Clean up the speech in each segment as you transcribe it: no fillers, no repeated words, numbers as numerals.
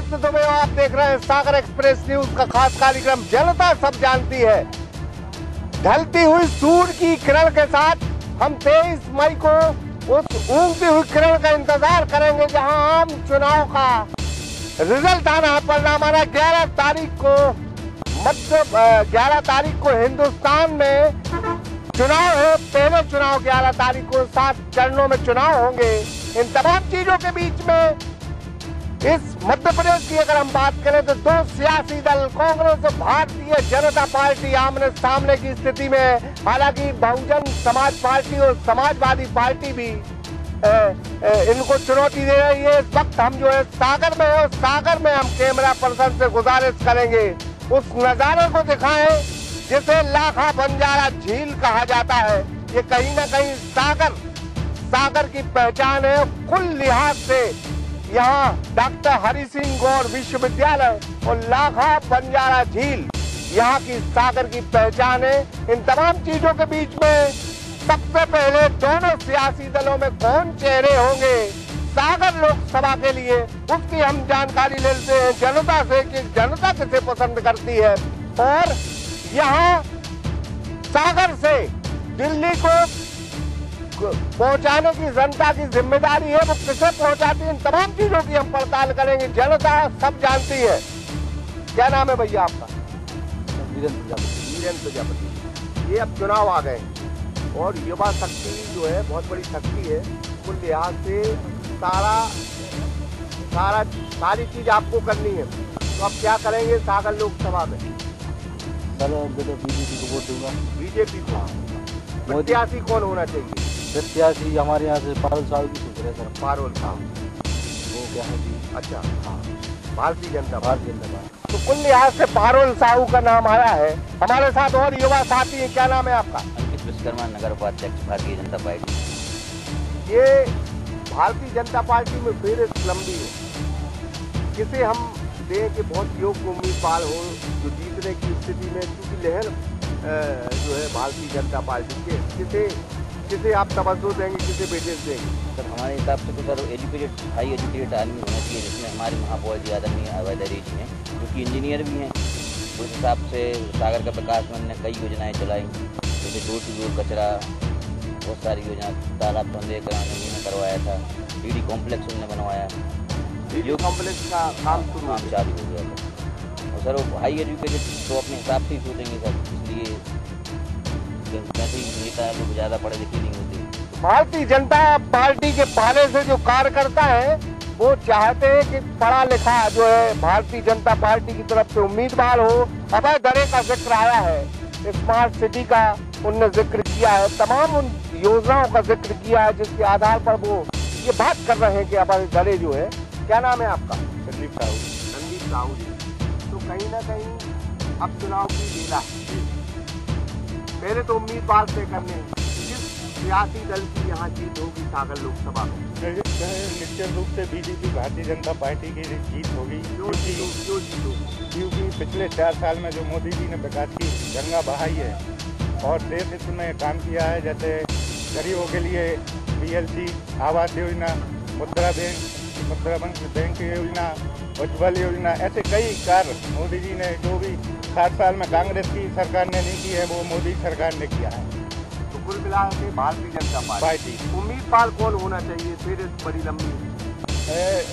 नेतृत्व में आप देख रहे हैं सागर एक्सप्रेस न्यूज का खास कार्यक्रम जनता सब जानती है। ढलती हुई सूर्य की किरण के साथ हम 23 मई को उस उगती हुई किरण का इंतजार करेंगे जहां आम चुनाव का रिजल्ट आना, परिणाम आना 11 तारीख को 11 तारीख को हिंदुस्तान में चुनाव है। पहले चुनाव 11 तारीख को 7 चरणों में चुनाव होंगे। इन तमाम चीजों के बीच में इस मध्य प्रदेश की अगर हम बात करें तो दो सियासी दल कांग्रेस और भारतीय जनता पार्टी आमने सामने की स्थिति में, हालांकि बहुजन समाज पार्टी और समाजवादी पार्टी भी इनको चुनौती दे रही है। इस वक्त हम जो है सागर में है और सागर में हम कैमरा पर्सन से गुजारिश करेंगे उस नजारे को दिखाएं जिसे लाखा बंजारा झील कहा जाता है। ये कहीं ना कहीं सागर की पहचान है। कुल लिहाज से यहाँ डॉक्टर हरि सिंह गौर विश्वविद्यालय और लाखा बंजारा झील यहाँ की सागर की पहचान है। इन तमाम चीजों के बीच में सबसे पहले दोनों सियासी दलों में कौन चेहरे होंगे सागर लोकसभा के लिए, उसकी हम जानकारी लेते हैं जनता से कि जनता किसे पसंद करती है और यहाँ सागर से दिल्ली को पहुंचाने की जनता की जिम्मेदारी है, वो किसे पहुंचाती है। इन तमाम चीजों की हम पड़ताल करेंगे। जनता सब जानती है। क्या नाम है भैया आपका? वीरेंद्र प्रजापति। ये अब चुनाव आ गए और युवा शक्ति जो है बहुत बड़ी शक्ति है। कुल लिहाज से सारी चीज आपको करनी है, तो अब क्या करेंगे सागर लोकसभा में? बीजेपी को वोट दूंगा। बीजेपी को। प्रत्याशी कौन होना चाहिए? प्रत्याशी हमारे यहाँ से पारुल साहब की सूत्र है सर। पारुल साहब वो क्या है जी? अच्छा, हाँ, भारतीय जनता पार्टी। तो कुल लिहाज से पारुल साहू का नाम आया है। हमारे साथ और युवा साथी है। क्या नाम है आपका? अंकित विश्वकर्मा, नगर उपाध्यक्ष भारतीय जनता पार्टी। ये भारतीय जनता पार्टी में फिर लंबी है। किसे हम दें कि बहुत योग्य उम्मीदवार हो जो जीतने की स्थिति में, क्योंकि लहर जो है भारतीय जनता पार्टी के, किसे आप तवज्जो देंगे, किसे वेटेज देंगे? सर हमारे हिसाब से तो सर एजुकेटेड, हाई एजुकेटेड आदमी होना चाहिए, जिसमें हमारे महापौर जी आदरणीय अभयदरी जी हैं जो कि इंजीनियर भी हैं। उस हिसाब से सागर का विकास में उन्होंने कई योजनाएं चलाई, जैसे डोर टू डोर कचरा, बहुत सारी योजना, तालाब सौंदर्यीकरण उन्होंने करवाया था, डीडी कॉम्प्लेक्स उन्होंने बनवाया, डीडी कॉम्प्लेक्स का काम चालू हो गया था। और सर वो हाई एजुकेटेड तो अपने हिसाब से ही सोचेंगे सर, इसलिए वैसे ही नेता लोग ज़्यादा पढ़े लिखे नहीं होते। भारतीय जनता पार्टी के पहले से जो कार्यकर्ता है वो चाहते हैं कि पढ़ा लिखा जो है भारतीय जनता पार्टी की तरफ से उम्मीदवार हो। अभय दरे का जिक्र आया है, स्मार्ट सिटी का उनने जिक्र किया है, तमाम उन योजनाओं का जिक्र किया है जिसके आधार पर वो ये बात कर रहे हैं कि अभय दरे जो है। क्या नाम है आपका? संदीप साहू। संदीप साहू जी। तो कहीं ना कहीं अब चुनाव की लीला, पहले तो उम्मीदवार तय करने हैं। किस सियासी दल की यहाँ जीत होगी सागर लोकसभा में? निश्चित रूप से बीजेपी भारतीय जनता पार्टी की जीत होगी। क्योंकि पिछले 4 साल में जो मोदी जी ने विकास की गंगा बहाई है और देश हित में काम किया है, जैसे गरीबों के लिए BLC आवास योजना, मुद्रा बैंक योजना, उज्ज्वल योजना, ऐसे कई कार्य मोदी जी ने जो भी 7 साल में कांग्रेस की सरकार ने नहीं की है वो मोदी सरकार ने किया है। तो कुल मिला के भारतीय जनता पार्टी उम्मीदवार कौन होना चाहिए? फिर बड़ी लंबी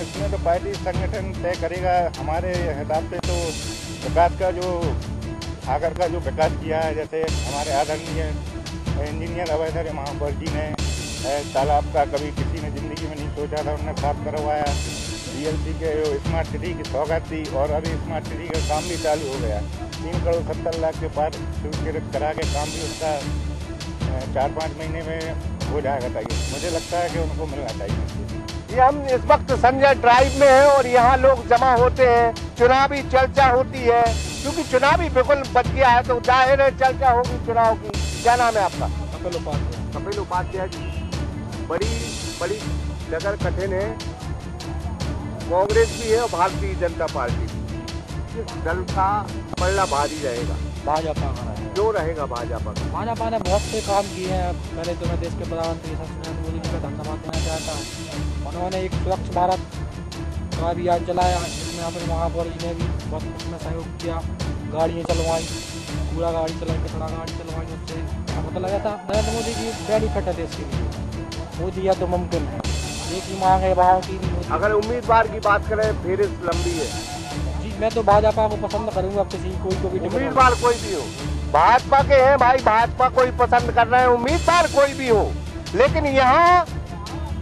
इसमें तो पार्टी संगठन तय करेगा। हमारे हिसाब से तो विकास का जो सागर का जो विकास किया है, जैसे हमारे आदरणीय इंजीनियर अभयदरी महापौर जी ने तालाब का कभी किसी ने जिंदगी में नहीं सोचा था, उन्होंने साफ करवाया। BLC के स्मार्ट सिटी की सौगात दी और अभी स्मार्ट सिटी का काम भी चालू हो गया। 3 करोड़ 70 लाख के पार स्वीकृत करा के काम भी उसका 4-5 महीने में हो जाएगा। चाहिए मुझे लगता है कि उनको मिलना चाहिए। ये हम इस वक्त संजय ड्राइव में है और यहाँ लोग जमा होते हैं, चुनावी चर्चा होती है, क्योंकि चुनावी बिल्कुल बच गया है तो जाहिर है चर्चा होगी चुनाव की। क्या नाम है आपका? कपिल उपाध्याय जी। बड़ी नगर कठिन है, कांग्रेस भी है और भारतीय जनता पार्टी भी। किस दल का पलड़ा भारी रहेगा? भाजपा का जो रहेगा भाजपा का। भाजपा ने बहुत से काम किए हैं। पहले तो मैं देश के प्रधानमंत्री नरेंद्र मोदी जी का धन्यवाद देना चाहता हूँ। उन्होंने एक स्वच्छ भारत का अभियान चलाया जिसमें यहाँ पर महापौर जी ने भी बहुत उसमें सहयोग किया, गाड़ियाँ चलवाई, पूरा गाड़ी चलाई, कचड़ा गाड़ी चलवाई, उससे मतलब लगा था नरेंद्र मोदी जी बेनिफिट है देश के लिए। मोदी या तो मुमकिन है, एक ही मांग है वहाँ की। अगर उम्मीदवार की बात करें फेरिस्त लंबी है जी, मैं तो भाजपा को पसंद करूँगा, किसी कोई को भी उम्मीदवार कोई भी हो। भाजपा के हैं भाई, भाजपा को ही पसंद कर रहे हैं, उम्मीदवार कोई भी हो। लेकिन यहाँ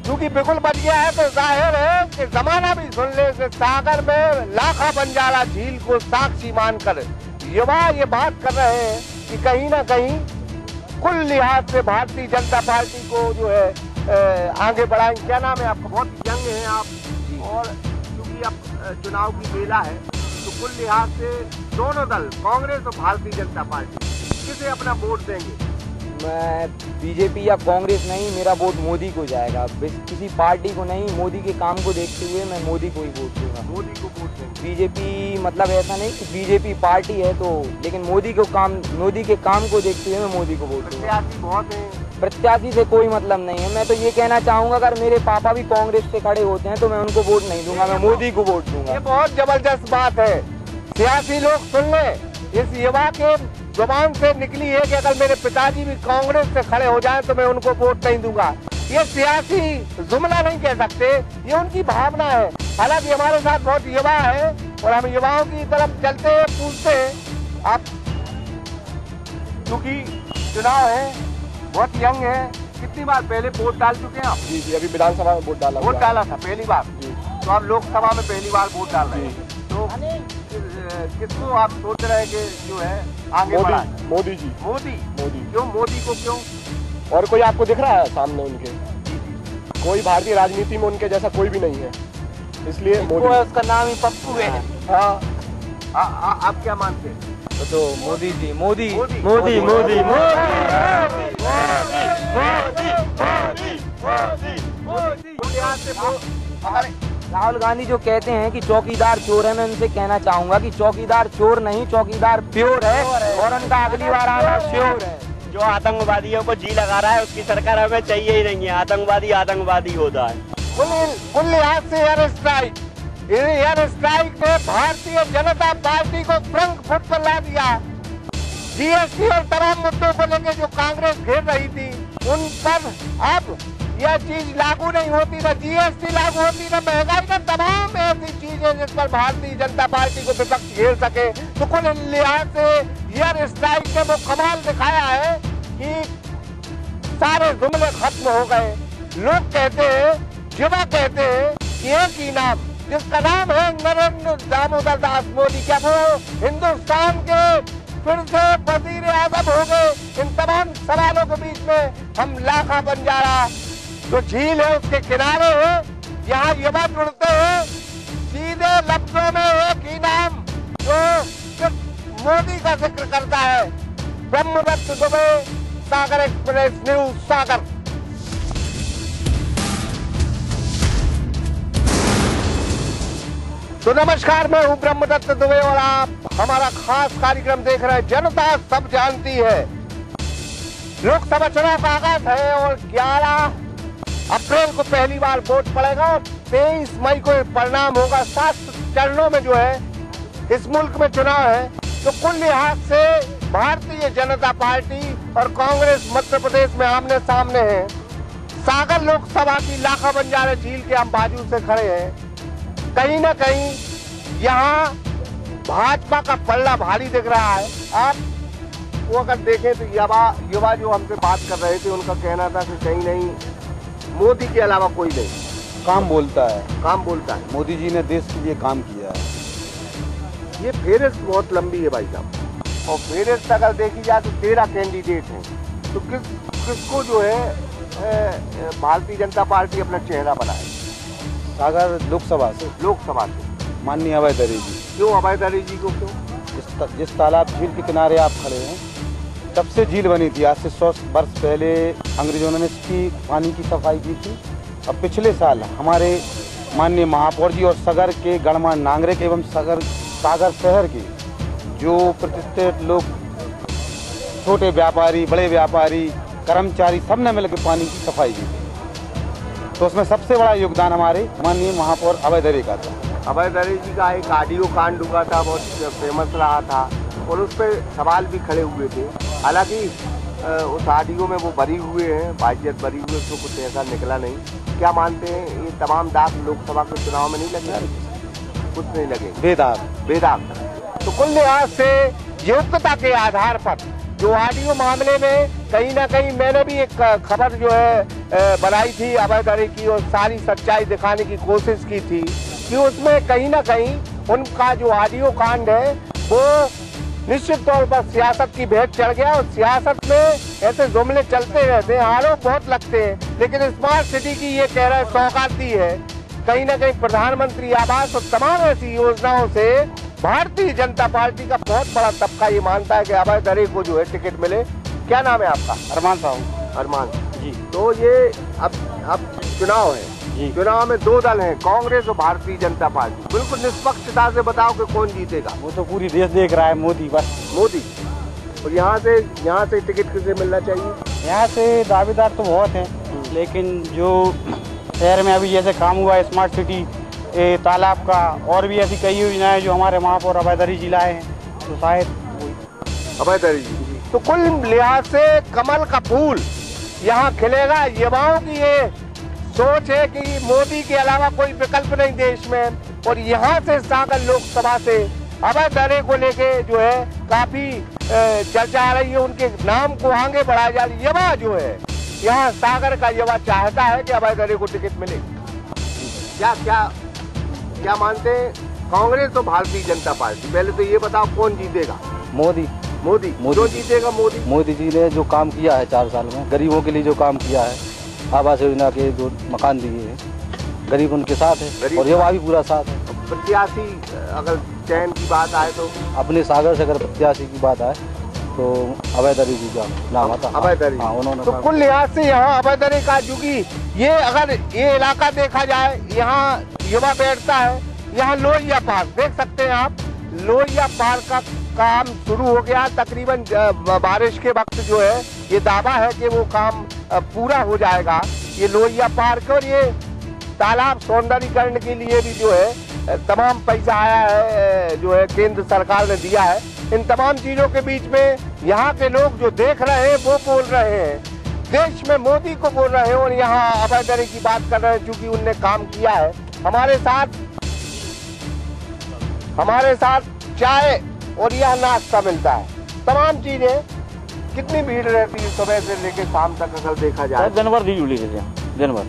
क्योंकि बिल्कुल बच गया है तो जाहिर है कि जमाना भी सुन ले कि सागर में लाखा बंजारा झील को साक्षी मानकर युवा ये बात कर रहे हैं कि कहीं ना कहीं कुल लिहाज से भारतीय जनता पार्टी को जो है आगे बढ़ाएंगे। क्या नाम है आपका? बहुत यंग हैं आप, और क्योंकि अब चुनाव की बेला है तो कुल लिहाज से दोनों दल कांग्रेस और भारतीय जनता पार्टी किसे अपना वोट देंगे? मैं बीजेपी या कांग्रेस नहीं, मेरा वोट मोदी को जाएगा, किसी पार्टी को नहीं। मोदी के काम को देखते हुए मैं मोदी को ही वोट दूंगा। मोदी को वोट देंगे। बीजेपी मतलब ऐसा नहीं कि बीजेपी पार्टी है तो, लेकिन मोदी के काम को देखते हुए मैं मोदी को वोट दूंगा। प्रत्याशी बहुत हैं। प्रत्याशी से कोई मतलब नहीं है। मैं तो ये कहना चाहूँगा अगर मेरे पापा भी कांग्रेस से खड़े होते हैं तो मैं उनको वोट नहीं दूंगा, मैं मोदी को वोट दूंगा। ये बहुत जबरदस्त बात है। सियासी लोग सुन ले, इस युवा के जुबान से निकली है कि अगर मेरे पिताजी भी कांग्रेस से खड़े हो जाएं तो मैं उनको वोट नहीं दूंगा। ये सियासी जुमला नहीं कह सकते, ये उनकी भावना है। हालांकि हमारे साथ बहुत युवा है और हम युवाओं की तरफ चलते हैं, पूछते हैं आप, क्योंकि चुनाव है, बहुत यंग है, कितनी बार पहले वोट डाल चुके हैं आप? जी, अभी विधानसभा में वोट डाला था पहली बार जी। तो आप लोकसभा में पहली बार वोट डाल रहे हैं, तो किसको आप सोच रहे हैं कि जो है आगे बढ़ा? मोदी जी। मोदी मोदी क्यों? मोदी को क्यों? और कोई आपको दिख रहा है सामने उनके? कोई भारतीय राजनीति में उनके जैसा कोई भी नहीं है, इसलिए मोदी। उसका नाम ही पप्पू है। हाँ, आप क्या मानते हैं? तो मोदी जी, मोदी मोदी मोदी मोदी राहुल गांधी जो कहते हैं कि चौकीदार चोर है, मैं उनसे कहना चाहूंगा कि चौकीदार चोर नहीं, चौकीदार प्योर है और उनका अगली बार आना श्योर है। जो आतंकवादियों को जी लगा रहा है उसकी सरकार हमें चाहिए ही नहीं है। आतंकवादी होता है। कुल लिहाज से एयर स्ट्राइक ने भारतीय जनता पार्टी को फ्रंट पर ला दिया। जीएसटी और तमाम मुद्दों को लेकर जो कांग्रेस घेर रही थी उन पर अब यह चीज लागू नहीं होती, न जीएसटी लागू होती, न महंगाई, न तमाम ऐसी चीजें जिस पर भारतीय जनता पार्टी को विपक्ष घेर सके। तो कुल लिहाज से एयर स्ट्राइक ने वो कमाल दिखाया है कि सारे जुमले खत्म हो गए। लोग कहते हैं, युवा कहते हैं कि एक ही नाम, जिसका नाम है नरेंद्र दामोदर दास मोदी, क्या वो हिंदुस्तान के फिर से वजीर आजम हो गए? इन तमाम सवालों के बीच में हम लाखा बंजारा जो झील है उसके किनारे है, यहाँ युवा जुड़ते हैं। सीधे लफ्जों में एक ही नाम जो सिर्फ मोदी का जिक्र करता है, ब्रह्मदत्त दुबे, सागर एक्सप्रेस न्यूज, सागर। तो नमस्कार, मैं हूं ब्रह्मदत्त दुबे और आप हमारा खास कार्यक्रम देख रहे हैं जनता सब जानती है। लोकसभा चुनाव का आगाज है और 11 अप्रैल को पहली बार वोट पड़ेगा और 23 मई को परिणाम होगा। 7 चरणों में जो है इस मुल्क में चुनाव है। तो कुल लिहाज से भारतीय जनता पार्टी और कांग्रेस मध्य प्रदेश में आमने सामने है। सागर लोकसभा की लाखा बंजारा झील के हम बाजू से खड़े हैं। कहीं ना कहीं यहाँ भाजपा का पल्ला भारी दिख रहा है। आप वो अगर देखें तो युवा जो हमसे बात कर रहे थे उनका कहना था कि कहीं नहीं, मोदी के अलावा कोई नहीं काम बोलता है। मोदी जी ने देश के लिए काम किया है। ये फेरिस्त बहुत लंबी है भाई साहब, और फेरिस्त अगर देखी जाए तो 13 कैंडिडेट हैं। तो किसको जो है भारतीय जनता पार्टी अपना चेहरा बनाए? सागर लोकसभा से माननीय अभय दरी जी। क्यों अभय दरी जी को? क्यों? जिस तालाब झील के किनारे आप खड़े हैं, तब से झील बनी थी। आज से 100 वर्ष पहले अंग्रेजों ने इसकी पानी की सफाई की थी। अब पिछले साल हमारे माननीय महापौर जी और सागर के गणमान्य नागरिक एवं सागर शहर के जो प्रतिष्ठित लोग, छोटे व्यापारी, बड़े व्यापारी, कर्मचारी, सब ने मिलकर पानी की सफाई की थी। तो उसमें सबसे बड़ा योगदान हमारे माननीय महापौर अभय दरी का था। अभय दरे जी का एक ऑडियो कांड हुआ था, बहुत फेमस रहा था और उस पर सवाल भी खड़े हुए थे। हालांकि उस ऑडियो में वो बरी हुए हैं, बाइज्जत बरी हुए, उसको कुछ ऐसा निकला नहीं। क्या मानते हैं ये तमाम दाग लोकसभा के चुनाव में नहीं लगे? कुछ नहीं लगे, बेदाग। तो कुल लिहाज से योग्यता के आधार पर जो ऑडियो मामले में कहीं ना कहीं मैंने भी एक खबर जो है बनाई थी अभय दरे की और सारी सच्चाई दिखाने की कोशिश की थी कि उसमें कहीं ना कहीं उनका जो ऑडियो कांड है वो निश्चित तौर पर सियासत की भेंट चढ़ गया। और सियासत में ऐसे जुमले चलते रहते हैं, आरोप बहुत लगते हैं, लेकिन स्मार्ट सिटी की ये कह रहे सौगात दी है कहीं ना कहीं प्रधानमंत्री आवास और तमाम ऐसी योजनाओं से भारतीय जनता पार्टी का बहुत बड़ा तबका ये मानता है कि अभय दरे को जो है टिकट मिले। क्या नाम है आपका? अरमान साहब। अरमान जी। तो ये अब चुनाव है जी। चुनाव में दो दल हैं, कांग्रेस और भारतीय जनता पार्टी। बिल्कुल निष्पक्षता से बताओ कि कौन जीतेगा? वो तो पूरी देश देख रहा है, मोदी बस। मोदी। और यहाँ से टिकट किसे मिलना चाहिए? यहाँ से दावेदार तो बहुत हैं, लेकिन जो शहर में अभी जैसे काम हुआ है स्मार्ट सिटी तालाब का और भी ऐसी कई योजनाएं जो हमारे महापौर अभय दरे जी लाए हैं, तो शायद अभय दरे जी। तो कुल लिहाज से कमल का फूल यहाँ खिलेगा। युवाओं की ये सोच है कि मोदी के अलावा कोई विकल्प नहीं देश में, और यहाँ से सागर लोकसभा से अभय दरे को लेके जो है काफी चर्चा आ रही है, उनके नाम को आगे बढ़ाया जा रही है। युवा जो है यहाँ सागर का युवा चाहता है कि अभय दरे को टिकट मिले। क्या मानते हैं कांग्रेस और भारतीय जनता पार्टी? पहले तो ये बताओ कौन जीतेगा? मोदी। जो जीतेगा मोदी जी ने जो काम किया है 4 साल में, गरीबों के लिए जो काम किया है, आवास योजना के जो मकान दिए हैं, गरीब उनके साथ है और युवा भी पूरा साथ है। प्रत्याशी अगर चयन की बात आए तो अपने सागर से अगर प्रत्याशी की बात आए तो अभय दरे जी का नाम आता है। अभय दरे। हाँ, उन्होंने तो कुल लिहाज से यहाँ अभय दरे का, चूंकि ये अगर ये इलाका देखा जाए, यहाँ युवा बैठता है, यहाँ लोहिया पार्क देख सकते हैं आप। लोहिया पार्क का काम शुरू हो गया तकरीबन बारिश के वक्त जो है ये दावा है कि वो काम पूरा हो जाएगा। ये लोहिया पार्क और ये तालाब सौंदर्यीकरण के लिए भी जो है तमाम पैसा आया है, जो है केंद्र सरकार ने दिया है। इन तमाम चीजों के बीच में यहाँ के लोग जो देख रहे हैं वो बोल रहे हैं, देश में मोदी को बोल रहे हैं और यहाँ अभय दरे की बात कर रहे हैं क्योंकि उनने काम किया है। हमारे साथ चाय और यह नाश्ता मिलता है, तमाम चीजें। कितनी भीड़ रहती है सुबह से लेकर शाम तक अगर देखा जाए? दिन भर भीड़ जुड़ी रहती है, दिन भर।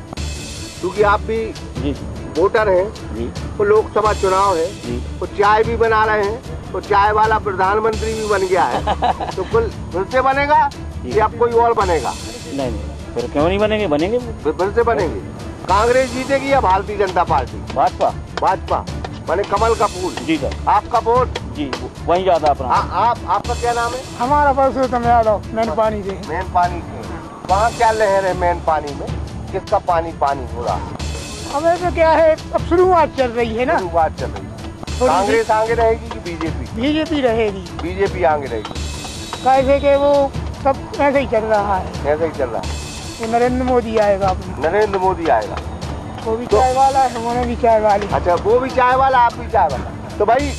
क्योंकि आप भी जी वोटर हैं जी, तो लोकसभा चुनाव है जी, तो चाय भी बना रहे हैं, तो चाय वाला प्रधानमंत्री भी बन गया है तो कुल फिर से बनेगा या कोई और बनेगा? नहीं, फिर क्यों नहीं बनेंगे? बनेंगे, फिर से बनेंगे। कांग्रेस जीतेगी या भारतीय जनता पार्टी? भाजपा माने कमल का फूल। जी सर। आपका वोट? जी वही ज्यादा अपना। आपका क्या नाम है? हमारा परसोत्तम यादव, मैन पानी से। मैन पानी से। वहाँ क्या लहर है मैन पानी में? किसका पानी हो रहा है? हमें तो क्या है, अब शुरुआत चल रही है ना। शुरुआत चल रही है। कांग्रेस आगे रहेगी कि बीजेपी? बीजेपी रहेगी। बीजेपी आगे रहेगी। कैसे के वो सब ऐसे ही चल रहा है। ऐसे ही चल रहा है। वो नरेंद्र मोदी आएगा अपना। नरेंद्र मोदी आएगा। वो भी चाय वाला है, उन्होंने भी चाय वाली। अच्छा, वो भी चाय वाला, आप भी चाय वाला। तो भाई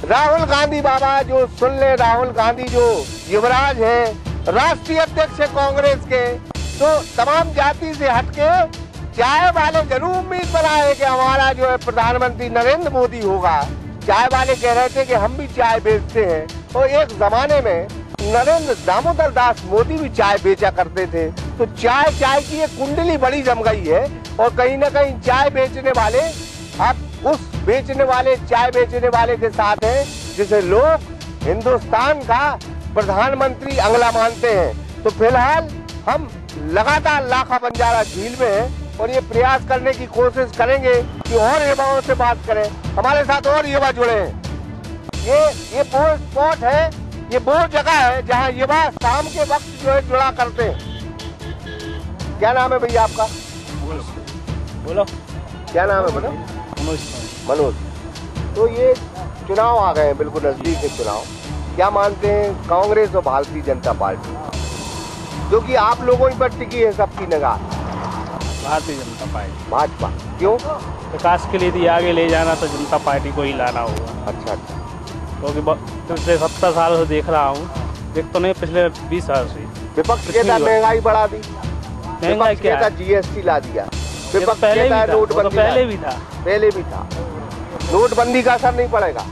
राहुल गांधी बाबा जो सुन ले, राहुल गांधी जो युवराज है, राष्ट्रीय अध्यक्ष है कांग्रेस के, तो तमाम जाति से हटके चाय वाले जरूर उम्मीद बनाए कि हमारा जो है प्रधानमंत्री नरेंद्र मोदी होगा। चाय वाले कह रहे थे कि हम भी चाय बेचते हैं, और एक जमाने में नरेंद्र दामोदर दास मोदी भी चाय बेचा करते थे। तो चाय की एक कुंडली बड़ी जम गई है, और कहीं ना कहीं चाय बेचने वाले अब उस चाय बेचने वाले के साथ हैं जिसे लोग हिंदुस्तान का प्रधानमंत्री अगला मानते हैं। तो फिलहाल हम लगातार लाखा बंजारा झील में हैं और ये प्रयास करने की कोशिश करेंगे कि और युवाओं से बात करें। हमारे साथ और युवा जुड़े हैं। ये वो स्पॉट है, ये वो जगह है जहाँ युवा शाम के वक्त जो है जुड़ा करते हैं। क्या नाम है भैया आपका? बोलो। क्या नाम है? मनोज। तो ये चुनाव आ गए हैं, बिल्कुल नजदीक है चुनाव। क्या मानते हैं कांग्रेस और भारतीय जनता पार्टी, जो कि आप लोगों पर टिकी है सबकी निगाह, भारतीय जनता पार्टी। भाजपा क्यों? विकास के लिए यदि आगे ले जाना तो जनता पार्टी को ही लाना होगा। अच्छा, क्योंकि पिछले 70 साल से देख रहा हूँ, देख तो नहीं पिछले 20 साल से। विपक्ष कहता महंगाई बढ़ा दी, महंगाई क्या है? GST ला दिया, विपक्ष पहले कहता है नोटबंदी, पहले भी था। नोटबंदी का असर नहीं पड़ेगा,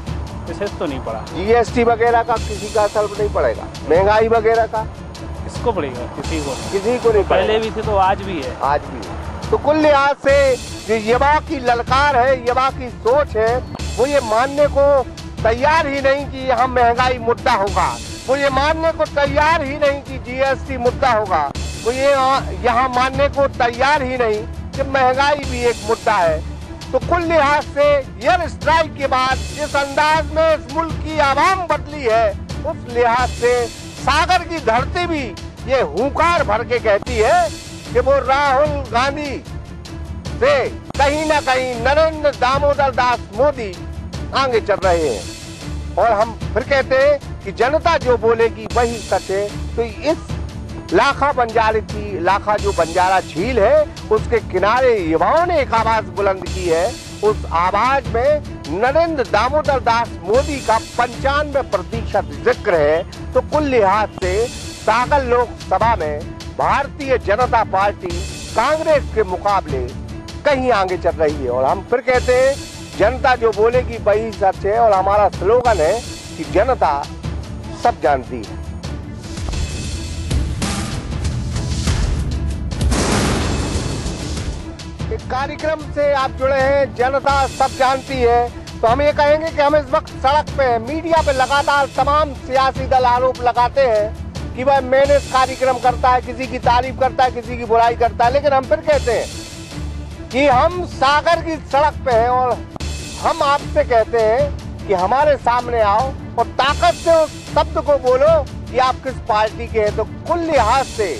विशेष तो नहीं पड़ा। GST वगैरह का किसी का असर नहीं पड़ेगा, महंगाई वगैरह का किसको पड़ेगा? किसी को नहीं। पहले भी थे तो आज भी है। आज भी है। तो कुल लिहाज से युवा की ललकार है, युवा की सोच है, वो ये मानने को तैयार ही नहीं कि यहाँ महंगाई मुद्दा होगा, वो ये मानने को तैयार ही नहीं कि GST मुद्दा होगा, वो ये यहाँ मानने को तैयार ही नहीं कि महंगाई भी एक मुद्दा है। तो कुल लिहाज से एयर स्ट्राइक के बाद जिस अंदाज में इस मुल्क की आवाम बदली है, उस लिहाज से सागर की धरती भी ये हुंकार भर के कहती है कि वो राहुल गांधी से कहीं ना कहीं नरेंद्र दामोदर दास मोदी आगे चल रहे हैं। और हम फिर कहते हैं कि जनता जो बोलेगी वही सच है। तो इस लाखा जो बंजारा झील है, उसके किनारे युवाओं ने एक आवाज बुलंद की है। उस आवाज में नरेंद्र दामोदर दास मोदी का 95% जिक्र है। तो कुल लिहाज से सागर लोकसभा में भारतीय जनता पार्टी कांग्रेस के मुकाबले कहीं आगे चल रही है। और हम फिर कहते हैं जनता जो बोलेगी वही सच है। और हमारा स्लोगन है कि जनता सब जानती है। इस कार्यक्रम से आप जुड़े हैं, जनता सब जानती है। तो हम ये कहेंगे कि हम इस वक्त सड़क पे हैं। मीडिया पे लगातार तमाम सियासी दल आरोप लगाते हैं कि वह मेहनत कार्यक्रम करता है, किसी की तारीफ करता है, किसी की बुराई करता है। लेकिन हम फिर कहते हैं कि हम सागर की सड़क पे हैं और हम आपसे कहते हैं कि हमारे सामने आओ और ताकत से उस शब्द को बोलो कि आप किस पार्टी के हैं। तो कुल लिहाज से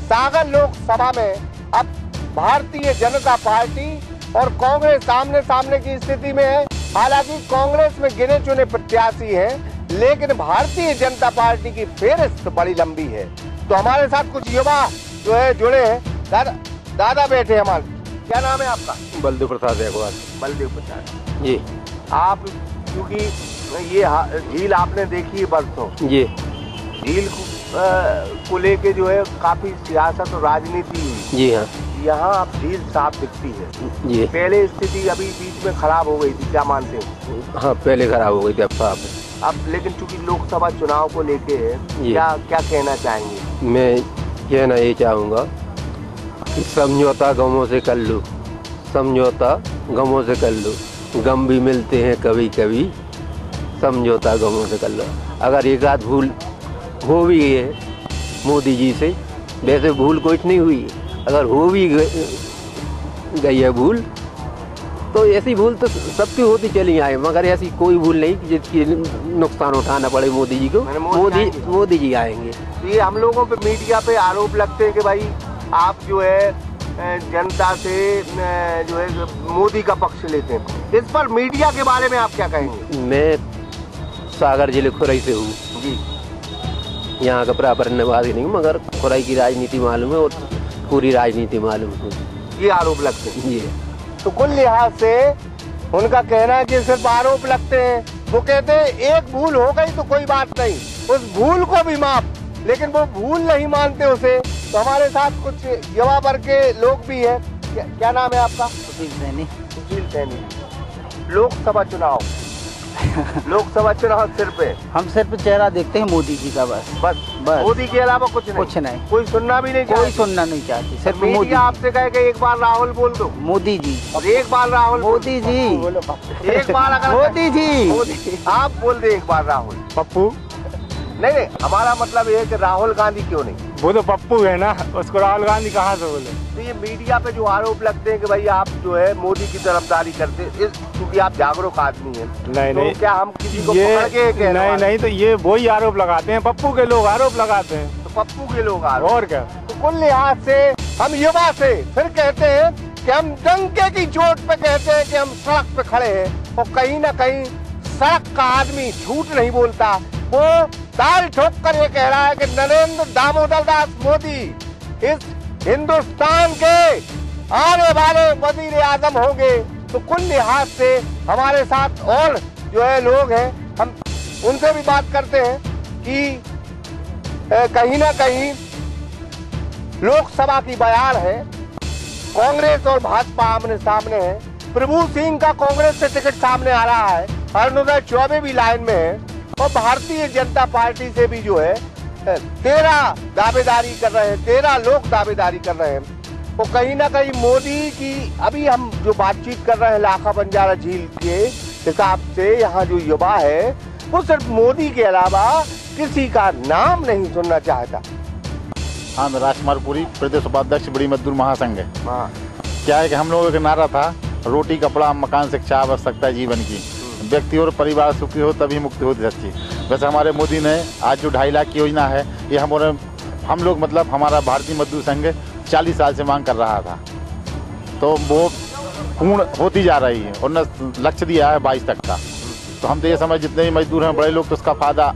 सागर लोकसभा में अब भारतीय जनता पार्टी और कांग्रेस सामने सामने की स्थिति में है। हालांकि कांग्रेस में गिने चुने प्रत्याशी हैं, लेकिन भारतीय जनता पार्टी की फेहरिस्त बड़ी लंबी है। तो हमारे साथ कुछ युवा जो है जुड़े हैं। दादा बैठे हमारे, क्या नाम है आपका? बलदेव प्रसाद अग्रवाल। बलदेव प्रसाद जी। आप क्योंकि ये झील आपने देखी है बरसों, जी, झील को लेके जो है काफी सियासत और राजनीति हुई। जी हाँ। यहाँ अब झील साफ दिखती है। जी। पहले स्थिति अभी बीच में खराब हो गई थी, क्या मानते हो? हाँ, पहले खराब हो गई थी, अब साफ है। अब लेकिन चूंकि लोकसभा चुनाव को लेके क्या कहना चाहेंगे? मैं कहना ये चाहूँगा कि समझौता गमों से कर लो, समझौता गमों से कर लो, गम भी मिलते हैं कभी कभी, समझौता गमों से कर लो। अगर एक आध भूल हो भी है मोदी जी से, वैसे भूल कुछ नहीं हुई, अगर हो भी गई है भूल तो ऐसी भूल तो सबकी होती चली आए, मगर ऐसी कोई भूल नहीं जिसकी नुकसान उठाना पड़े मोदी जी को। मोदी जी आएंगे। ये हम लोगों पे मीडिया पे आरोप लगते हैं कि भाई आप जो है जनता से जो है मोदी का पक्ष लेते हैं। इस पर मीडिया के बारे में आप क्या कहेंगे? मैं सागर जिले खुरई से हूँ जी। यहाँ का प्रॉपर निवासी नहीं, मगर खुरई की राजनीति मालूम है और पूरी राजनीति मालूम है। ये आरोप लगते हैं। ये तो कुल लिहाज से उनका कहना है कि सिर्फ आरोप लगते हैं। वो कहते हैं एक भूल हो गई तो कोई बात नहीं, उस भूल को भी माफ, लेकिन वो भूल नहीं मानते उसे। तो हमारे साथ कुछ युवा वर्ग के लोग भी हैं। क्या नाम है आपका? सुशील सैनी। सुशील सैनी। लोकसभा चुनाव सिर्फ है, हम सिर्फ चेहरा देखते हैं मोदी जी का, बस मोदी के अलावा कुछ नहीं। कोई सुनना भी नहीं चाहते। कोई सुनना नहीं चाहती, सिर्फ मोदी। आपसे कहे कि एक बार राहुल बोल दो, मोदी जी। और एक बार राहुल, मोदी जी। एक बार अगर मोदी जी आप बोल दे एक बार राहुल, पप्पू। नहीं, हमारा मतलब ये है कि राहुल गांधी क्यों नहीं? वो तो पप्पू है ना, उसको राहुल गांधी कहाँ से बोले? तो ये मीडिया पे जो आरोप लगते हैं कि भाई आप जो है मोदी की तरफदारी करते हैं, क्योंकि आप जागरूक आदमी हैं। नहीं, क्या हम किसी को पकड़ के नहीं, तो ये वही आरोप लगाते हैं, पप्पू के लोग आरोप लगाते हैं। तो पप्पू के लोग आरोप, और क्या? तो कुल लिहाज से हम युवा से फिर कहते हैं कि हम डंके की चोट पे कहते हैं कि हम सड़क पे खड़े हैं। और कहीं ना कहीं सड़क का आदमी झूठ नहीं बोलता, वो ताल ठोक कर ये कह रहा है कि नरेंद्र दामोदर दास मोदी इस हिंदुस्तान के आने वाले वजीर आजम होंगे। तो कुल लिहाज से हमारे साथ और जो है लोग हैं, हम उनसे भी बात करते हैं कि कहीं ना कहीं लोकसभा की बयार है, कांग्रेस और भाजपा आमने सामने है। प्रभु सिंह का कांग्रेस से टिकट सामने आ रहा है, अरुणोदय चौबे भी लाइन में है और भारतीय जनता पार्टी से भी जो है 13 दावेदारी कर रहे हैं, 13 लोग दावेदारी कर रहे हैं। तो कहीं ना कहीं मोदी की अभी हम जो बातचीत कर रहे हैं लाखा बंजारा झील के हिसाब से यहाँ जो युवा है वो सिर्फ मोदी के अलावा किसी का नाम नहीं सुनना चाहता। हाँ, मैं राजकुमार पुरी, प्रदेश उपाध्यक्ष बड़ी मजदूर महासंघ है। क्या है कि हम लोगों का नारा था रोटी कपड़ा मकान शिक्षा आवश्यकता है जीवन की, व्यक्ति और परिवार सुखी हो तभी मुक्ति होती सच्ची। वैसे हमारे मोदी ने आज जो 2.5 लाख की योजना है ये हम लोग मतलब हमारा भारतीय मजदूर संघ 40 साल से मांग कर रहा था, तो वो पूर्ण होती जा रही है। उन्होंने लक्ष्य दिया है 22 तक का। तो हम तो ये समझ जितने भी मजदूर हैं बड़े लोग तो उसका फायदा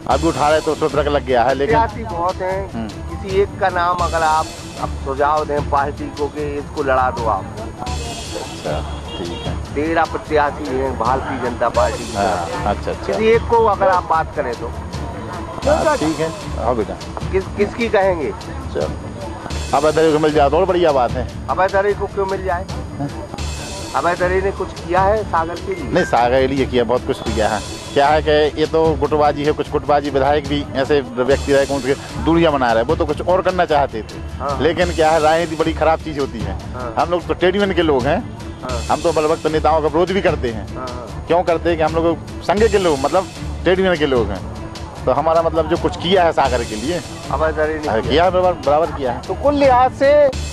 अभी उठा रहे तो उसको लग गया है। लेकिन बहुत है, किसी एक का नाम अगर आप अब सुझाव दें पार्टी को कि इसको लड़ा दो आप। अच्छा ठीक है, 13 प्रत्याशी हैं भारतीय जनता पार्टी की। अच्छा, किसी एक को अगर आप बात करें तो ठीक है। हाँ बेटा, किसकी कहेंगे? चलो अभय दरे को मिल जाए तो और बढ़िया बात है। अभय दरे को क्यों मिल जाए? अभय दरे ने कुछ किया है सागर के लिए? नहीं, सागर के लिए किया, बहुत कुछ किया है। क्या है कि ये तो गुटबाजी है, कुछ गुटबाजी विधायक भी ऐसे व्यक्ति रहे उनके दूरियां बना रहे, वो तो कुछ और करना चाहते थे। लेकिन क्या है, राजनीति बड़ी खराब चीज होती है। हम लोग तो ट्रेड यूनियन के लोग हैं, हम तो बलवक्त नेताओं का विरोध भी करते हैं। क्यों करते हैं कि हम लोग संघ के लोग मतलब ट्रेड यूनियन के लोग हैं, तो हमारा मतलब जो कुछ किया है सागर के लिए अभय दरे ने किया है, बराबर किया है। तो कुल लिहाज से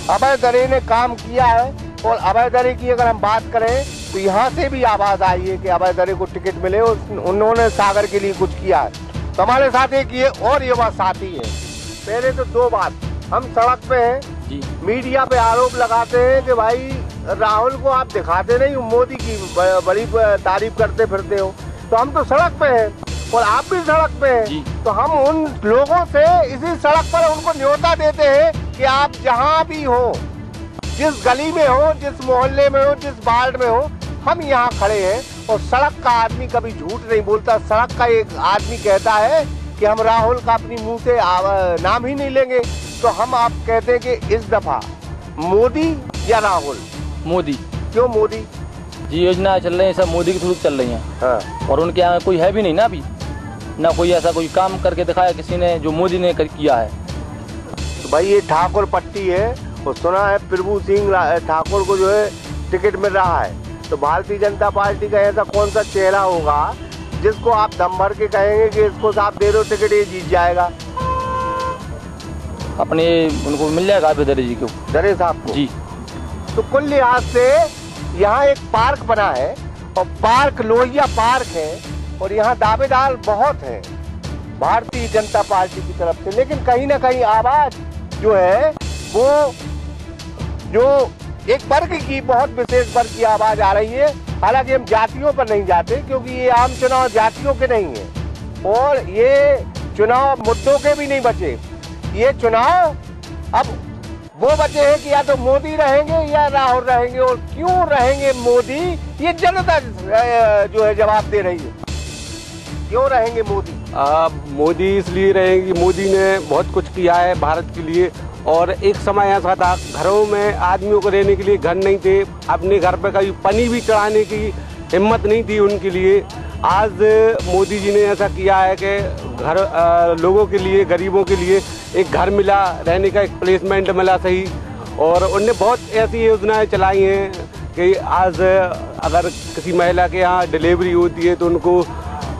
अभय दरे ने काम किया है। और अभय दरे की अगर हम बात करें तो यहाँ से भी आवाज आई है कि अभय दरे को टिकट मिले, उन्होंने सागर के लिए कुछ किया है। तो हमारे साथ एक ये और युवा साथी है। पहले तो 2 बात, हम सड़क पे हैं जी, मीडिया पे आरोप लगाते हैं कि भाई राहुल को आप दिखाते नहीं, मोदी की बड़ी तारीफ करते फिरते हो। तो हम तो सड़क पे हैं और आप भी सड़क पे हैं, तो हम उन लोगों से इसी सड़क पर उनको न्योता देते हैं कि आप जहाँ भी हो, जिस गली में हो, जिस मोहल्ले में हो, जिस वार्ड में हो, हम यहाँ खड़े हैं। और सड़क का आदमी कभी झूठ नहीं बोलता। सड़क का एक आदमी कहता है कि हम राहुल का अपनी मुंह से नाम ही नहीं लेंगे, तो हम आप कहते हैं कि इस दफा मोदी या राहुल? मोदी। क्यों मोदी? जी योजना चल रही है सब मोदी के थ्रू चल रही हैं। और उनके यहाँ कोई है भी नहीं ना, अभी ना कोई ऐसा कोई काम करके दिखाया किसी ने जो मोदी ने किया है। तो भाई ये ठाकुर पट्टी है और सुना है प्रभु सिंह ठाकुर को जो है टिकट मिल रहा है। तो भारतीय जनता पार्टी का ऐसा कौन सा चेहरा होगा जिसको आप दम भर के कहेंगे कि इसको आप दे दो टिकट, ये जीत जाएगा? अपने उनको मिल जाएगा अभय दरे जी को, दरे साहब को जी। तो कुल लिहाज से यहाँ एक पार्क बना है और पार्क लोहिया पार्क है और यहाँ दावेदार बहुत हैं भारतीय जनता पार्टी की तरफ से। लेकिन कहीं ना कहीं आवाज जो है वो जो एक वर्ग की, बहुत विशेष वर्ग की आवाज आ रही है। हालांकि हम जातियों पर नहीं जाते क्योंकि ये आम चुनाव जातियों के नहीं है और ये चुनाव मुद्दों के भी नहीं बचे। ये चुनाव अब वो बचे हैं कि या तो मोदी रहेंगे या राहुल रहेंगे। और क्यों रहेंगे मोदी, ये जनता जो है जवाब दे रही है। क्यों रहेंगे मोदी? मोदी इसलिए रहेंगे, मोदी ने बहुत कुछ किया है भारत के लिए। और एक समय ऐसा था घरों में आदमियों को रहने के लिए घर नहीं थे, अपने घर पे कभी पनी भी चढ़ाने की हिम्मत नहीं थी उनके लिए। आज मोदी जी ने ऐसा किया है कि घर लोगों के लिए, गरीबों के लिए एक घर मिला, रहने का एक प्लेसमेंट मिला सही। और उनने बहुत ऐसी योजनाएं चलाई हैं कि आज अगर किसी महिला के यहाँ डिलीवरी होती है तो उनको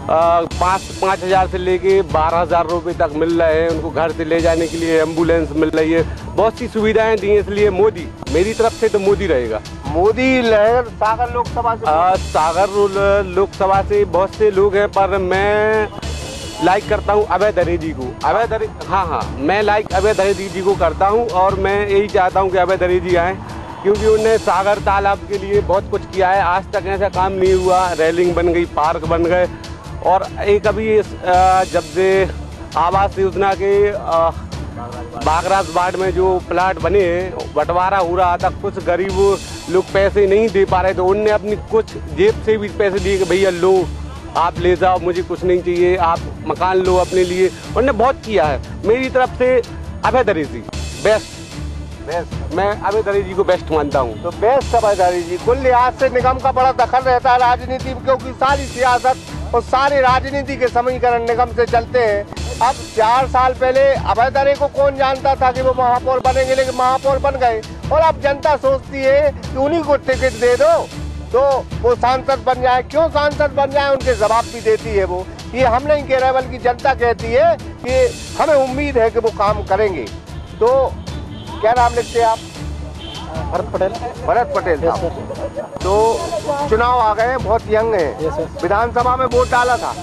5,000 से लेके 12,000 रुपये तक मिल रहे हैं। उनको घर से ले जाने के लिए एम्बुलेंस मिल रही है, बहुत सी सुविधाएं दी हैं। इसलिए मोदी, मेरी तरफ से तो मोदी रहेगा। मोदी लहर सागर लोकसभा से? सागर लोकसभा से बहुत से लोग हैं पर मैं लाइक करता हूं अभय दरे जी को। अभय दरे, हाँ, मैं लाइक अभय दरे जी को करता हूं और मैं यही चाहता हूं कि अभय दरे जी आएँ क्योंकि उन्होंने सागर तालाब के लिए बहुत कुछ किया है। आज तक ऐसा काम नहीं हुआ, रेलिंग बन गई, पार्क बन गए। और एक अभी जब से आवास योजना के बागराज वार्ड में जो प्लाट बने हैं बंटवारा हो रहा था, कुछ गरीब लोग पैसे नहीं दे पा रहे थे, उनने अपनी कुछ जेब से भी पैसे दिए कि भैया लो आप ले जाओ, मुझे कुछ नहीं चाहिए, आप मकान लो अपने लिए। उन्होंने बहुत किया है। मेरी तरफ से अभय दरेजी बेस्ट, मैं अभय दरेजी को बेस्ट मानता हूँ। तो बेस्ट अभय दरेजी। कुल लिहाज से निगम का बड़ा दखल रहता है राजनीति में, क्योंकि सारी सियासत और सारी राजनीति के समीकरण निगम से चलते हैं। अब 4 साल पहले अभय दरे को कौन जानता था कि वो महापौर बनेंगे, लेकिन महापौर बन गए। और अब जनता सोचती है कि उन्हीं को टिकट दे दो तो वो सांसद बन जाए। क्यों सांसद बन जाए उनके जवाब भी देती है वो। ये हम नहीं कह रहे बल्कि जनता कहती है कि हमें उम्मीद है कि वो काम करेंगे। तो क्या नाम लिखते हैं आप? भरत पटेल। भरत पटेल साहब। तो चुनाव आ गए, बहुत यंग है, विधानसभा में वोट डाला था,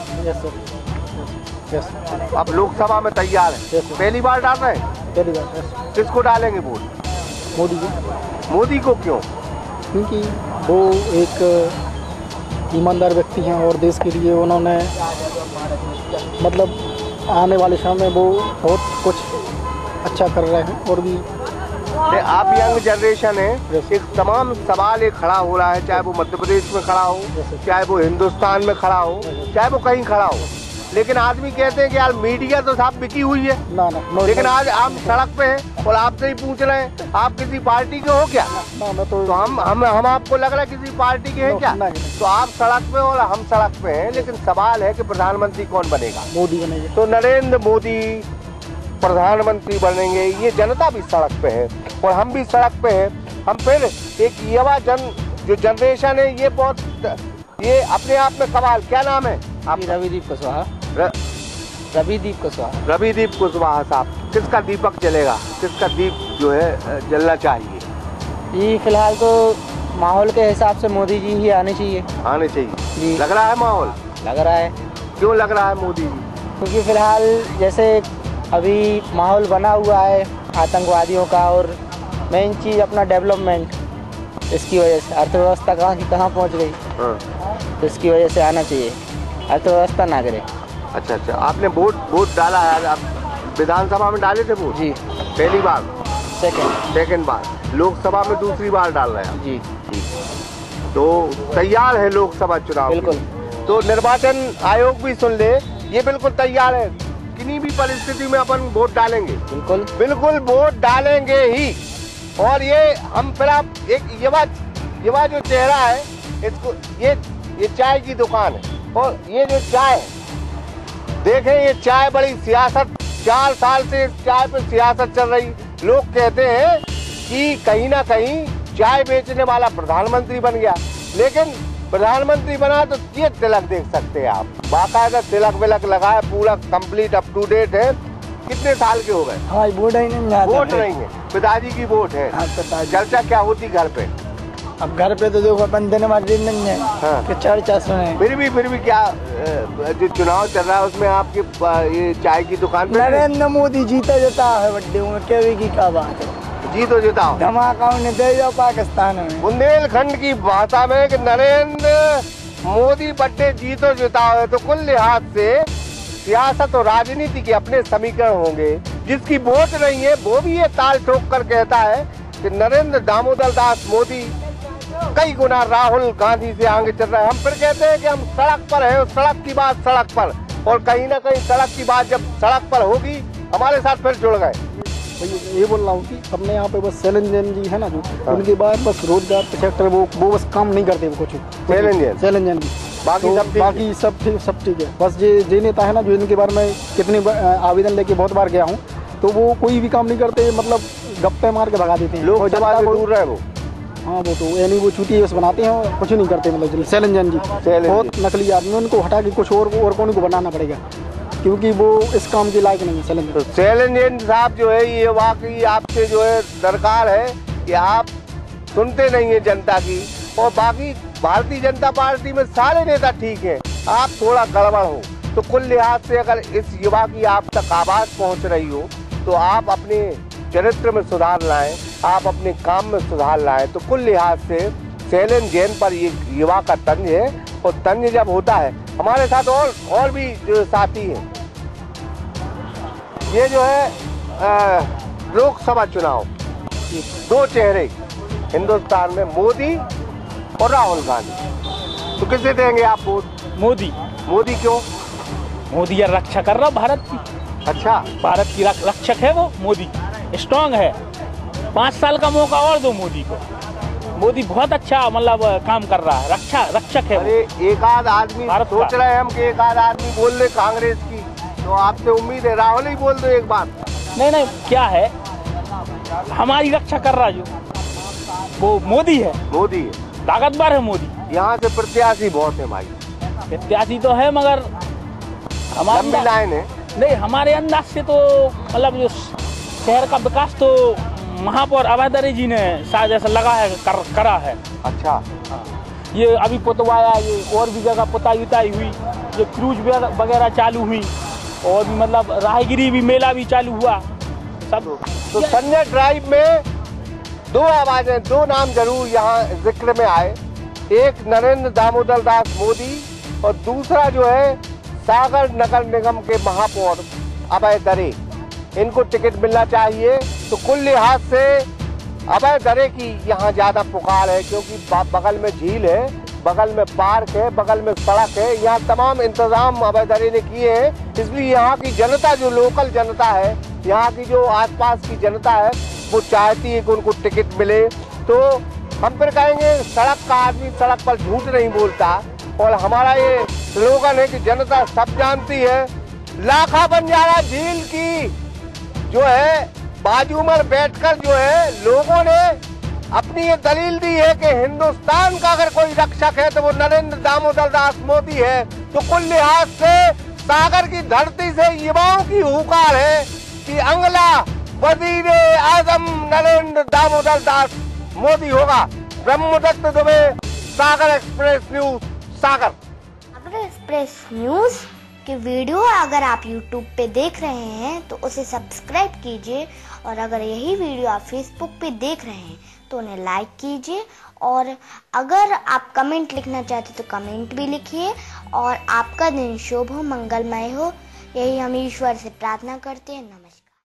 अब लोकसभा में तैयार है, पहली बार डाल रहे हैं? पहली बार। किसको डालेंगे वोट? मोदी जी। मोदी को क्यों? क्योंकि वो एक ईमानदार व्यक्ति हैं और देश के लिए उन्होंने मतलब आने वाले समय में वो बहुत कुछ अच्छा कर रहे हैं। और भी आप यंग जनरेशन है, एक तमाम सवाल एक खड़ा हो रहा है, चाहे वो मध्य प्रदेश में खड़ा हो, चाहे वो हिंदुस्तान में खड़ा हो, चाहे वो कहीं खड़ा हो, लेकिन आदमी कहते हैं कि यार मीडिया तो साहब बिकी हुई है। ना, लेकिन आज हम सड़क पे हैं और आपसे ही पूछ रहे हैं आप किसी पार्टी के हो क्या? तो हम आपको लग रहा है किसी पार्टी के हैं क्या? तो आप सड़क पे और हम सड़क पे हैं, लेकिन सवाल है कि प्रधानमंत्री कौन बनेगा? मोदी बनेंगे। तो नरेंद्र मोदी प्रधानमंत्री बनेंगे, ये जनता भी सड़क पे है और हम भी सड़क पे हैं। हम फिर एक युवा जो जनरेशन है ये बहुत ये अपने आप में सवाल। क्या नाम है आप? रविदीप कुशवाहा। रविदीप कुशवाहा। रविदीप कुशवाहा साहब। किसका दीपक जलेगा, किसका दीप जो है जलना चाहिए? ये फिलहाल तो माहौल के हिसाब से मोदी जी ही आने चाहिए। आने चाहिए। लग रहा है माहौल? लग रहा है। क्यों लग रहा है मोदी जी? क्योंकि फिलहाल जैसे अभी माहौल बना हुआ है आतंकवादियों का, और मेन चीज़ अपना डेवलपमेंट, इसकी वजह से अर्थव्यवस्था कहाँ की कहाँ पहुँच गई। तो इसकी वजह से आना चाहिए, अर्थव्यवस्था ना करे। अच्छा, आपने वोट डाला है? आप विधानसभा में डाले थे वोट? जी। पहली बार? सेकंड बार। लोकसभा में दूसरी बार डाल रहे हैं? जी। तो तैयार है लोकसभा चुनाव? बिल्कुल। तो निर्वाचन आयोग भी सुन ले, ये बिल्कुल तैयार है, किन्हीं भी परिस्थिति में अपन वोट डालेंगे। बिल्कुल वोट डालेंगे ही। और ये हम फिर आप एक युवा जो चेहरा है, इसको ये चाय की दुकान है, और ये जो चाय है देखें, ये चाय बड़ी सियासत, 4 साल से इस चाय पे सियासत चल रही। लोग कहते हैं कि कहीं ना कहीं चाय बेचने वाला प्रधानमंत्री बन गया, लेकिन प्रधानमंत्री बना तो ये तिलक देख सकते हैं आप, बाकायदा तिलक विलक लगा है, पूरा कंप्लीट अप टू डेट है। कितने साल के हो गए? हाँ, वोट नहीं है, पिताजी की वोट है। चर्चा क्या होती घर पे? अब घर पे तो देखो अपन धन्यवाद नहीं है। हाँ। कि चर्चा सुने। फिर भी क्या जो चुनाव चल रहा है उसमें आपकी ये चाय की दुकान पे नरेंद्र मोदी जीता जाता है बड्डे में, की क्या बात है? जीतो जिताओ, धमाका उन्हें दे जाओ पाकिस्तान में। बुंदेलखंड की भाषा में कि नरेंद्र मोदी बड्डे जीतो जिताओ है। तो कुल लिहाज से सियासत और राजनीति के अपने समीकरण होंगे। जिसकी वोट नहीं है वो भी ये ताल ठोक कर कहता है कि नरेंद्र दामोदर दास मोदी कई गुना राहुल गांधी से आगे चल रहा है। हम फिर कहते हैं कि हम सड़क पर हैं, सड़क की बात सड़क पर, और कहीं ना कहीं सड़क की बात जब सड़क पर होगी हमारे साथ फिर जुड़ गए। ये बोल रहा हूँ कि अपने यहाँ पे बस सैलन जी है ना, जो उनके बाद बस रोजगार के सेक्टर वो बस काम नहीं करते वो कुछ। सैलन जी बाकी सब ठीक है। बस ये नेता है ना, जो इनके बारे में कितने आवेदन लेके बहुत बार गया हूँ, तो वो कोई भी काम नहीं करते, मतलब गप्पे मार के भगा देते हैं। लोग जनता से दूर रहे वो। हाँ, वो तो यानी वो छुट्टी बस बनाते हैं और कुछ नहीं करते। मतलब सैलन जी बहुत नकली आदमी, उनको हटा के कुछ और कौन को बनाना पड़ेगा, क्योंकि वो इस काम के लायक नहीं है। सैलन साहब जो है ये वाकई आपसे जो है दरकार है कि आप सुनते नहीं है जनता की, और बाकी भारतीय जनता पार्टी में सारे नेता ठीक है, आप थोड़ा गड़बड़ हो। तो कुल लिहाज से अगर इस युवा की आप तक आवाज पहुंच रही हो तो आप अपने चरित्र में सुधार लाएं, आप अपने काम में सुधार लाएं। तो कुल लिहाज से सैलन जैन पर ये युवा का तंज है, और तंज जब होता है हमारे साथ और भी जो साथी हैं, ये जो है लोकसभा चुनाव, दो चेहरे हिंदुस्तान में, मोदी और राहुल गांधी, तो किसे देंगे आप वोट? मोदी। मोदी क्यों? मोदी यार रक्षा कर रहा भारत की। अच्छा, भारत की रक्षक है वो, मोदी स्ट्रांग है। 5 साल का मौका और दो मोदी को। मोदी बहुत अच्छा मतलब काम कर रहा है, रक्षक है। अरे एक आध आदमी सोच रहे हैं हम कि एक आध आदमी बोल ले कांग्रेस की, तो आपसे उम्मीद है राहुल ही बोल दो एक बार। नहीं, क्या है, हमारी रक्षा कर रहा जो वो मोदी है। मोदी है, ताकतवर है मोदी। यहाँ से प्रत्याशी बहुत है भाई। प्रत्याशी तो है मगर हमारी लंबी लाइन है। नहीं, हमारे अंदाज से तो मतलब जो शहर का विकास तो महापौर अभय दरे जी ने शायद ऐसा लगा है करा है। अच्छा, ये अभी पुतवाया, ये और भी जगह पुताई उताई हुई, जो क्रूज वगैरह चालू हुई, और भी मतलब राहगिरी भी मेला भी चालू हुआ सब। तो संजय ड्राइव में दो आवाजें, दो नाम जरूर यहाँ जिक्र में आए। एक नरेंद्र दामोदर दास मोदी और दूसरा जो है सागर नगर निगम के महापौर अभय दरे। इनको टिकट मिलना चाहिए। तो कुल लिहाज से अभय दरे की यहाँ ज्यादा पुकार है, क्योंकि बगल में झील है, बगल में पार्क है, बगल में सड़क है, यहाँ तमाम इंतजाम अभय दरे ने किए हैं। इसलिए यहाँ की जनता, जो लोकल जनता है, यहाँ की जो आसपास की जनता है, वो चाहती है कि उनको टिकट मिले। तो हम फिर कहेंगे सड़क का आदमी सड़क पर झूठ नहीं बोलता, और हमारा ये स्लोगन है कि जनता सब जानती है। लाखा बंजारा झील की जो है बाजू में बैठकर जो है लोगों ने अपनी ये दलील दी है कि हिंदुस्तान का अगर कोई रक्षक है तो वो नरेंद्र दामोदर दास मोदी है। तो कुल लिहाज से सागर की धरती से युवाओं की हुकार है कि अगला वजीर आजम नरेंद्र दामोदर दास मोदी होगा। ब्रह्मदत्त दुबे, सागर एक्सप्रेस न्यूज, सागर। सागर एक्सप्रेस न्यूज की वीडियो अगर आप YouTube पे देख रहे हैं तो उसे सब्सक्राइब कीजिए, और अगर यही वीडियो आप Facebook पे देख रहे हैं तो उन्हें लाइक कीजिए, और अगर आप कमेंट लिखना चाहते तो कमेंट भी लिखिए, और आपका दिन शुभ हो, मंगलमय हो, यही हम ईश्वर से प्रार्थना करते हैं। नमस्कार।